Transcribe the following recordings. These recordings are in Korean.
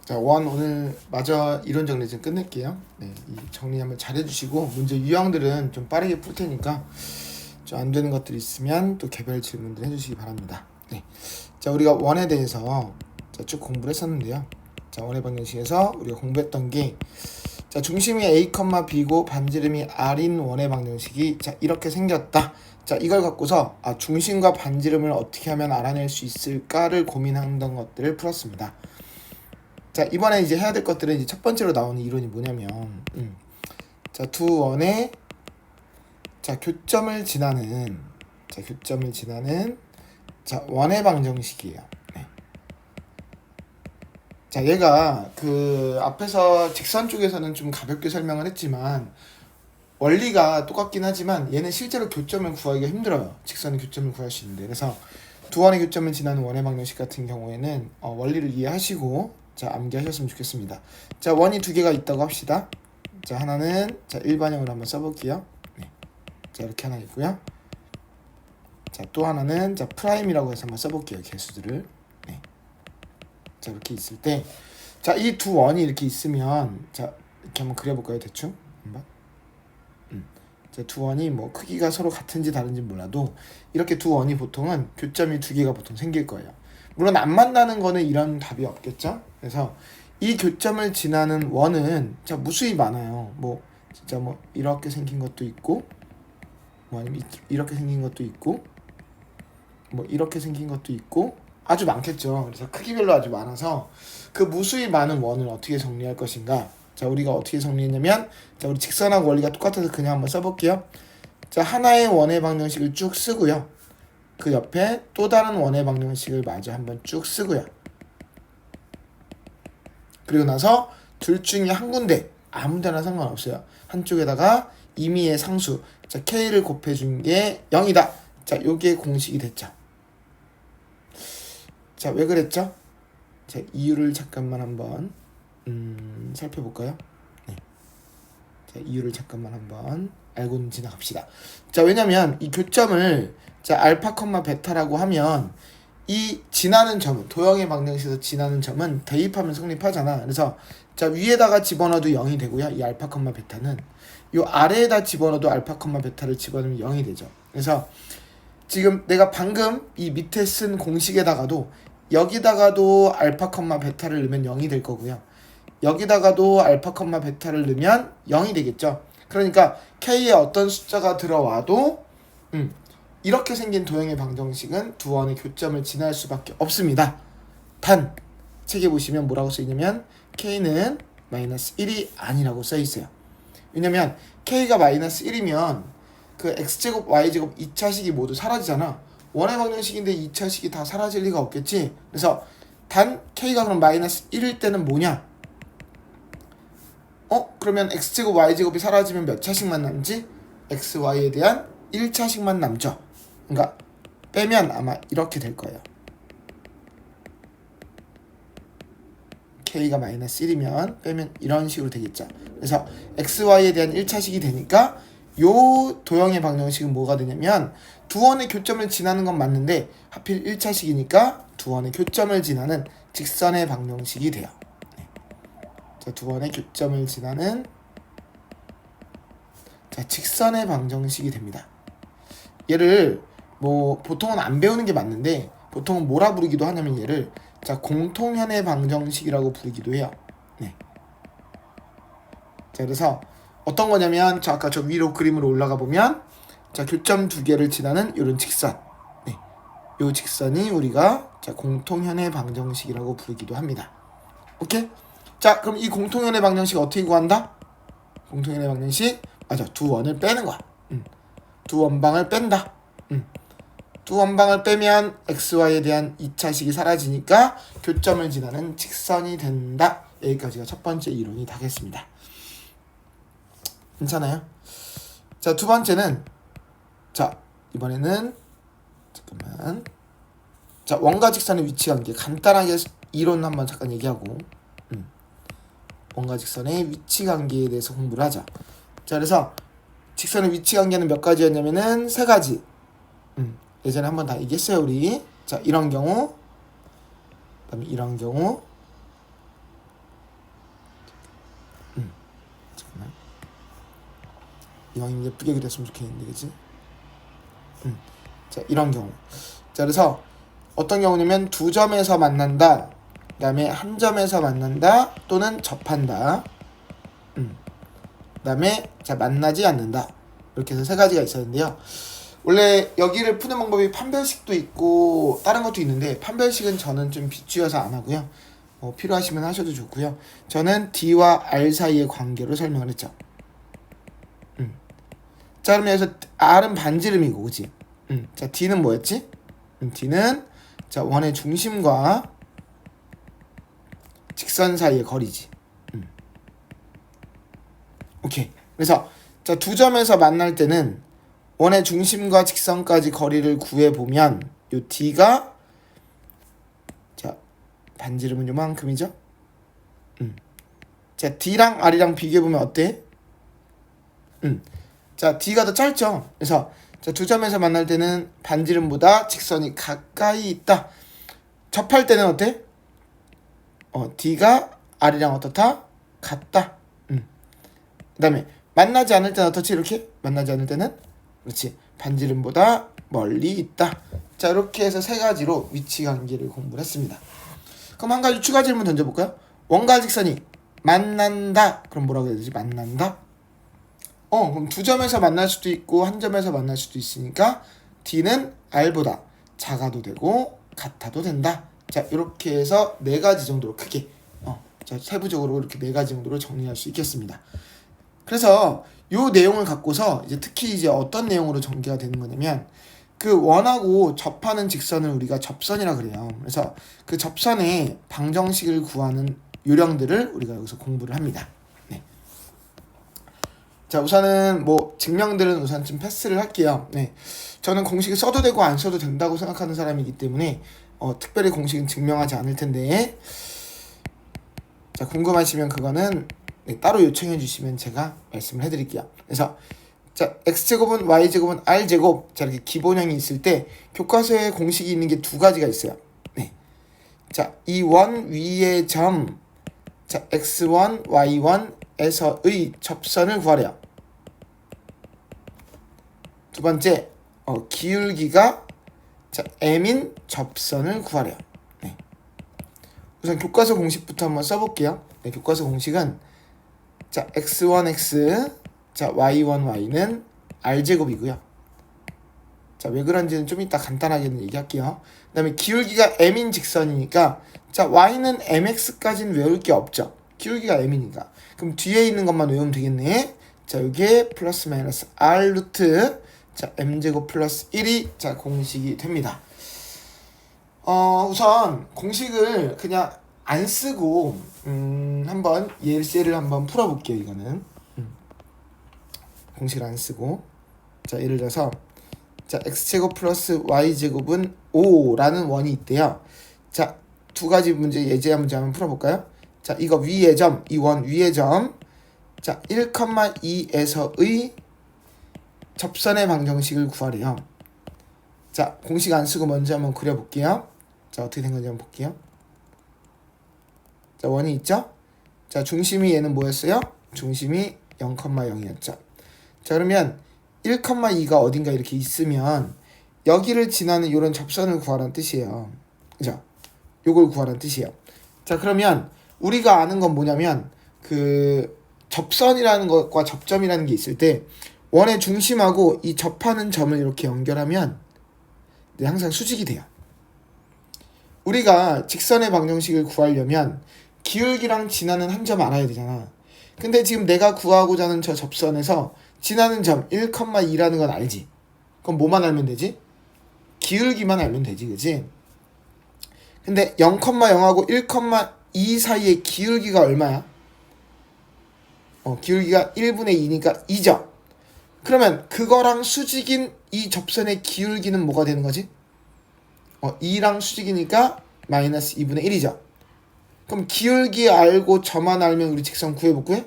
자, 원 오늘 마저 이론 정리 좀 끝낼게요. 네, 이 정리 한번 잘 해주시고 문제 유형들은 좀 빠르게 풀 테니까 좀 안 되는 것들이 있으면 또 개별 질문들 해주시기 바랍니다. 네, 자 우리가 원에 대해서 쭉 공부를 했었는데요. 자 원의 방정식에서 우리가 공부했던 게 자 중심이 A, B고 반지름이 R인 원의 방정식이 자 이렇게 생겼다. 자 이걸 갖고서 중심과 반지름을 어떻게 하면 알아낼 수 있을까를 고민했던 것들을 풀었습니다. 자 이번에 이제 해야 될 것들은 이제 첫 번째로 나오는 이론이 뭐냐면 자 두 원의 자 교점을 지나는 자 원의 방정식이에요. 네. 자 얘가 그 앞에서 직선 쪽에서는 좀 가볍게 설명을 했지만 원리가 똑같긴 하지만 얘는 실제로 교점을 구하기가 힘들어요. 직선의 교점을 구할 수 있는데 그래서 두 원의 교점을 지나는 원의 방정식 같은 경우에는 원리를 이해하시고 자 암기하셨으면 좋겠습니다. 자 원이 두 개가 있다고 합시다. 자 하나는 자 일반형으로 한번 써볼게요. 네. 자 이렇게 하나 있고요. 자 또 하나는 자 프라임이라고 해서 한번 써볼게요. 개수들을. 네. 자 이렇게 있을 때 자 이 두 원이 이렇게 있으면 자 이렇게 한번 그려볼까요 대충 한번. 자 두 원이 뭐 크기가 서로 같은지 다른지 몰라도 이렇게 두 원이 보통은 교점이 두 개가 보통 생길 거예요. 물론 안 만나는 거는 이런 답이 없겠죠. 그래서 이 교점을 지나는 원은 자 무수히 많아요. 뭐 진짜 뭐 이렇게 생긴 것도 있고 뭐 아니면 이렇게 생긴 것도 있고 뭐 이렇게 생긴 것도 있고 아주 많겠죠. 그래서 크기별로 아주 많아서 그 무수히 많은 원을 어떻게 정리할 것인가. 자 우리가 어떻게 정리했냐면 자 우리 직선하고 원리가 똑같아서 그냥 한번 써볼게요. 자 하나의 원의 방정식을 쭉 쓰고요. 그 옆에 또 다른 원의 방정식을 마저 한번 쭉 쓰고요. 그리고 나서 둘 중에 한 군데 아무 데나 상관없어요. 한쪽에다가 임의의 상수 자 k를 곱해준 게 0이다. 자 요게 공식이 됐죠. 자 왜 그랬죠? 자 이유를 잠깐만 한번 살펴볼까요? 네. 자 이유를 잠깐만 한번 알고 지나갑시다. 자 왜냐면 이 교점을 자 알파, 베타라고 하면 이 지나는 점은 도형의 방정식에서 지나는 점은 대입하면 성립하잖아. 그래서 자 위에다가 집어넣어도 0이 되고요. 이 알파, 베타는 요 아래에다 집어넣어도 알파, 베타를 집어넣으면 0이 되죠. 그래서 지금 내가 방금 이 밑에 쓴 공식에다가도 여기다가도 알파, 베타를 넣으면 0이 될 거고요. 여기다가도 알파, 베타를 넣으면 0이 되겠죠. 그러니까 K에 어떤 숫자가 들어와도 이렇게 생긴 도형의 방정식은 두 원의 교점을 지날 수밖에 없습니다. 단 책에 보시면 뭐라고 써있냐면 K는 마이너스 1이 아니라고 써있어요. 왜냐면 K가 마이너스 1이면 그 X제곱, Y제곱 2차식이 모두 사라지잖아. 원의 방정식인데 2차식이 다 사라질 리가 없겠지. 그래서 단 K가 그럼 마이너스 1일 때는 뭐냐? 그러면 X제곱, Y제곱이 사라지면 몇 차식만 남지? X, Y에 대한 1차식만 남죠. 그러니까 빼면 아마 이렇게 될 거예요. K가 마이너스 1이면 빼면 이런 식으로 되겠죠. 그래서 X, Y에 대한 1차식이 되니까 요 도형의 방정식은 뭐가 되냐면 두 원의 교점을 지나는 건 맞는데 하필 1차식이니까 두 원의 교점을 지나는 직선의 방정식이 돼요. 네. 자, 두 원의 교점을 지나는 자, 직선의 방정식이 됩니다. 얘를 뭐 보통은 안 배우는 게 맞는데 보통은 뭐라 부르기도 하냐면 얘를 자 공통현의 방정식이라고 부르기도 해요. 네. 자 그래서 어떤 거냐면 자 아까 저 위로 그림으로 올라가 보면 자 교점 두 개를 지나는 이런 직선, 네, 요 직선이 우리가 자 공통현의 방정식이라고 부르기도 합니다. 오케이? 자 그럼 이 공통현의 방정식 어떻게 구한다? 공통현의 방정식 맞아 두 원을 빼는 거야. 두 원방을 뺀다. 두 원방을 빼면 XY에 대한 2차식이 사라지니까 교점을 지나는 직선이 된다. 여기까지가 첫 번째 이론이 되겠습니다. 괜찮아요? 자, 두 번째는 자, 이번에는 잠깐만. 자, 원과 직선의 위치 관계 간단하게 이론 한번 잠깐 얘기하고 원과 직선의 위치 관계에 대해서 공부를 하자. 자, 그래서 직선의 위치 관계는 몇 가지였냐면은 세 가지. 예전에 한번 다 얘기했어요, 우리. 자, 이런 경우, 그다음에 이런 경우, 이왕이면 예쁘게 그렸으면 좋겠는데, 그치? 자, 이런 경우. 자, 그래서 어떤 경우냐면 두 점에서 만난다, 그 다음에 한 점에서 만난다, 또는 접한다, 그 다음에 자, 만나지 않는다. 이렇게 해서 세 가지가 있었는데요. 원래 여기를 푸는 방법이 판별식도 있고 다른 것도 있는데, 판별식은 저는 좀 비추어서 안 하고요. 필요하시면 하셔도 좋고요. 저는 D와 R 사이의 관계로 설명을 했죠. 자, 그러면 여기서 R은 반지름이고, 그치? 자, D는 뭐였지? D는 자, 원의 중심과 직선 사이의 거리지. 오케이. 그래서 자, 두 점에서 만날 때는 원의 중심과 직선까지 거리를 구해보면 요 D가 자, 반지름은 요만큼이죠? 자, D랑 R이랑 비교해보면 어때? 자, D가 더 짧죠? 그래서 자, 두 점에서 만날 때는 반지름보다 직선이 가까이 있다. 접할 때는 어때? D가 R이랑 어떻다? 같다. 그 다음에 만나지 않을 때는 어떻지? 이렇게? 만나지 않을 때는 그렇지, 반지름보다 멀리 있다. 자, 이렇게 해서 세 가지로 위치 관계를 공부를 했습니다. 그럼 한 가지 추가 질문 던져볼까요? 원과 직선이 만난다. 그럼 뭐라고 해야 되지? 만난다? 그럼 두 점에서 만날 수도 있고 한 점에서 만날 수도 있으니까 D는 R보다 작아도 되고 같아도 된다. 자, 이렇게 해서 네 가지 정도로 크게 자, 세부적으로 이렇게 네 가지 정도로 정리할 수 있겠습니다. 그래서 요 내용을 갖고서 이제 특히 이제 어떤 내용으로 전개가 되는 거냐면, 그 원하고 접하는 직선을 우리가 접선이라 그래요. 그래서 그 접선의 방정식을 구하는 요령들을 우리가 여기서 공부를 합니다. 네. 자, 우선은 뭐 증명들은 우선 좀 패스를 할게요. 네. 저는 공식을 써도 되고 안 써도 된다고 생각하는 사람이기 때문에 특별히 공식은 증명하지 않을 텐데, 자, 궁금하시면 그거는 네, 따로 요청해 주시면 제가 말씀을 해드릴게요. 그래서 자, x제곱은 y제곱은 r제곱, 자, 이렇게 기본형이 있을 때 교과서에 공식이 있는 게 두 가지가 있어요. 네. 자, 이 원 위의 점, 자, x1, y1에서의 접선을 구하래요. 두 번째, 기울기가 자, m인 접선을 구하래요. 네. 우선 교과서 공식부터 한번 써볼게요. 네, 교과서 공식은 자, x1x, 자, y1y는 r제곱이고요. 자, 왜 그런지는 좀 이따 간단하게 얘기할게요. 그 다음에 기울기가 m인 직선이니까 자, y는 mx까지는 외울 게 없죠. 기울기가 m이니까. 그럼 뒤에 있는 것만 외우면 되겠네. 자, 여기에 플러스 마이너스 r 루트 자, m제곱 플러스 1이 자, 공식이 됩니다. 우선 공식을 그냥 안 쓰고 한번 예를 한번 풀어볼게요. 이거는 공식을 안 쓰고, 자, 예를 들어서 자, x제곱 플러스 y제곱은 5라는 원이 있대요. 자, 두 가지 문제 예제 문제 한번 풀어볼까요? 자, 이거 위의 점, 이 원 위의 점, 자, 1,2에서의 접선의 방정식을 구하래요. 자, 공식 안 쓰고 먼저 한번 그려볼게요. 자, 어떻게 된 건지 한번 볼게요. 자, 원이 있죠? 자, 중심이 얘는 뭐였어요? 중심이 0,0이었죠. 자, 그러면 1,2가 어딘가 이렇게 있으면 여기를 지나는 이런 접선을 구하라는 뜻이에요. 그죠? 요걸 구하라는 뜻이에요. 자, 그러면 우리가 아는 건 뭐냐면 그 접선이라는 것과 접점이라는 게 있을 때 원의 중심하고 이 접하는 점을 이렇게 연결하면 항상 수직이 돼요. 우리가 직선의 방정식을 구하려면 기울기랑 지나는 한 점 알아야 되잖아. 근데 지금 내가 구하고자 하는 저 접선에서 지나는 점 1,2라는 건 알지? 그럼 뭐만 알면 되지? 기울기만 알면 되지, 그치? 근데 0,0하고 1,2 사이의 기울기가 얼마야? 기울기가 1분의 2니까 2죠? 그러면 그거랑 수직인 이 접선의 기울기는 뭐가 되는 거지? 2랑 수직이니까 마이너스 2분의 1이죠. 그럼 기울기 알고 점만 알면 우리 직선 구해볼까요?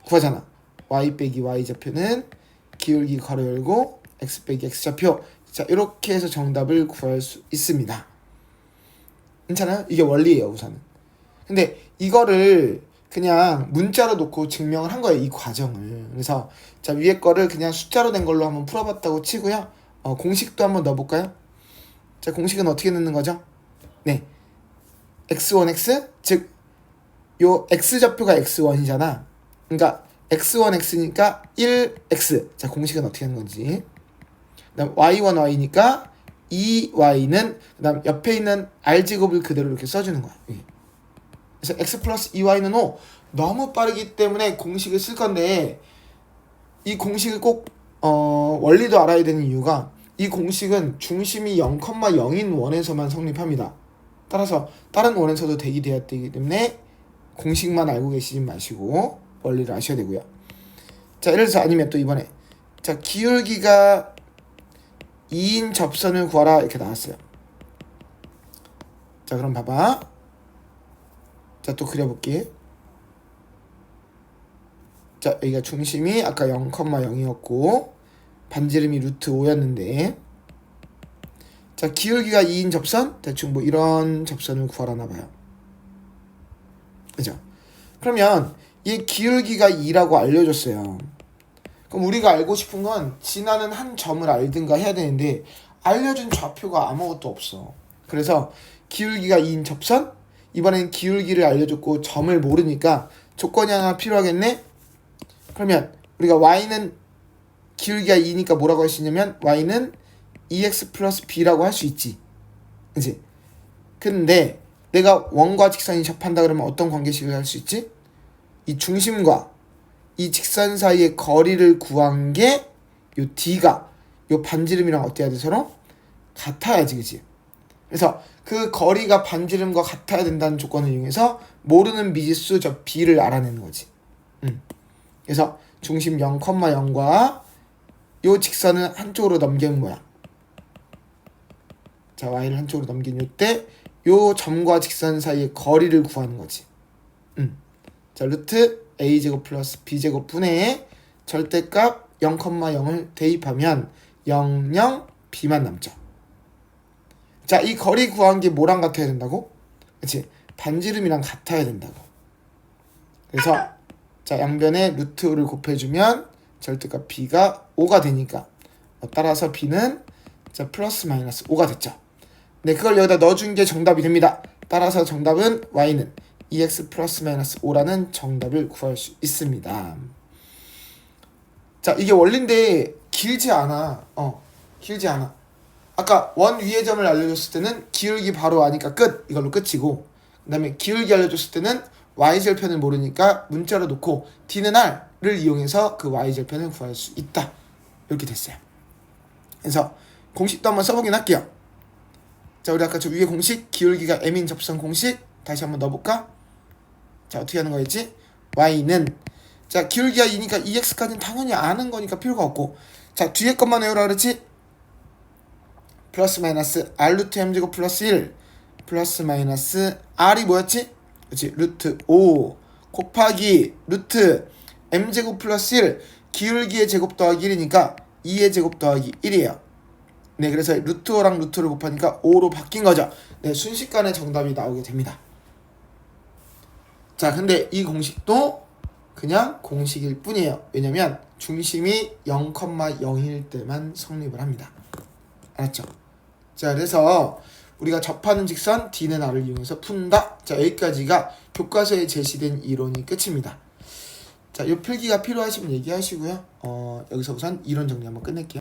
구하잖아. y 빼기 y 좌표는 기울기 괄호 열고 x 빼기 x 좌표. 자, 이렇게 해서 정답을 구할 수 있습니다. 괜찮아요? 이게 원리예요, 우선은. 근데 이거를 그냥 문자로 놓고 증명을 한 거예요, 이 과정을. 그래서 자, 위에 거를 그냥 숫자로 된 걸로 한번 풀어봤다고 치고요. 공식도 한번 넣어볼까요? 자, 공식은 어떻게 넣는 거죠? 네, x1x, 즉 요 x좌표가 x1이잖아. 그러니까 x1x니까 1x. 자, 공식은 어떻게 하는 건지. 그다음 y1y니까 2y는 그다음 옆에 있는 r제곱을 그대로 이렇게 써주는 거야. 그래서 x 플러스 2y는 5. 너무 빠르기 때문에 공식을 쓸 건데 이 공식을 꼭 원리도 알아야 되는 이유가 이 공식은 중심이 0,0인 원에서만 성립합니다. 따라서 다른 원에서도 되기 때문에 공식만 알고 계시지 마시고 원리를 아셔야 되고요. 자, 예를 들어서 아니면 또 이번에 자, 기울기가 2인 접선을 구하라 이렇게 나왔어요. 자, 그럼 봐봐. 자, 또 그려볼게. 자, 여기가 중심이 아까 0,0이었고 반지름이 루트 5였는데 자, 기울기가 2인 접선? 대충 뭐 이런 접선을 구하라나 봐요. 그죠? 그러면 이 기울기가 2라고 알려줬어요. 그럼 우리가 알고 싶은 건 지나는 한 점을 알든가 해야 되는데 알려준 좌표가 아무것도 없어. 그래서 기울기가 2인 접선? 이번엔 기울기를 알려줬고 점을 모르니까 조건이 하나 필요하겠네? 그러면 우리가 y는 기울기가 2니까 뭐라고 할 수 있냐면 y는 2x 플러스 b라고 할 수 있지. 그치? 근데 내가 원과 직선이 접한다 그러면 어떤 관계식을 할 수 있지? 이 중심과 이 직선 사이의 거리를 구한 게 요 d가 요 반지름이랑 어때야 돼? 서로 같아야지, 그치? 그래서 그 거리가 반지름과 같아야 된다는 조건을 이용해서 모르는 미지수 저 b를 알아내는 거지. 그래서 중심 0,0과 요 직선을 한쪽으로 넘기는 거야. 자, y를 한쪽으로 넘긴 요때 요 점과 직선 사이의 거리를 구하는 거지. 자, 루트 a제곱 플러스 b제곱 분의 절대값 0,0을 대입하면 0, 0, b만 남죠. 자, 이 거리 구한 게 뭐랑 같아야 된다고? 그치? 반지름이랑 같아야 된다고. 그래서 자, 양변에 루트 5를 곱해주면 절대값 b가 5가 되니까 따라서 b는 자, 플러스 마이너스 5가 됐죠. 네, 그걸 여기다 넣어준 게 정답이 됩니다. 따라서 정답은 y는 2x 플러스 마이너스 5라는 정답을 구할 수 있습니다. 자, 이게 원리인데 길지 않아. 길지 않아. 아까 원 위의 점을 알려줬을 때는 기울기 바로 아니까 끝. 이걸로 끝이고 그 다음에 기울기 알려줬을 때는 y절편을 모르니까 문자로 놓고 d는 r을 이용해서 그 y절편을 구할 수 있다. 이렇게 됐어요. 그래서 공식도 한번 써보긴 할게요. 자, 우리 아까 저 위에 공식 기울기가 m인 접선 공식 다시 한번 넣어볼까? 자, 어떻게 하는 거였지? y는 자, 기울기가 2니까 2x까지는 당연히 아는 거니까 필요가 없고 자, 뒤에 것만 외우라 그랬지? 플러스 마이너스 r 루트 m제곱 플러스 1 플러스 마이너스 r이 뭐였지? 그렇지, 루트 5 곱하기 루트 m제곱 플러스 1 기울기의 제곱 더하기 1이니까 2의 제곱 더하기 1이에요. 네, 그래서 루트 5랑 루트를 곱하니까 5로 바뀐 거죠. 네, 순식간에 정답이 나오게 됩니다. 자, 근데 이 공식도 그냥 공식일 뿐이에요. 왜냐면 중심이 0,0일 때만 성립을 합니다. 알았죠? 자, 그래서 우리가 접하는 직선 D는 R을 이용해서 푼다. 자, 여기까지가 교과서에 제시된 이론이 끝입니다. 자, 이 필기가 필요하시면 얘기하시고요. 여기서 우선 이론 정리 한번 끝낼게요.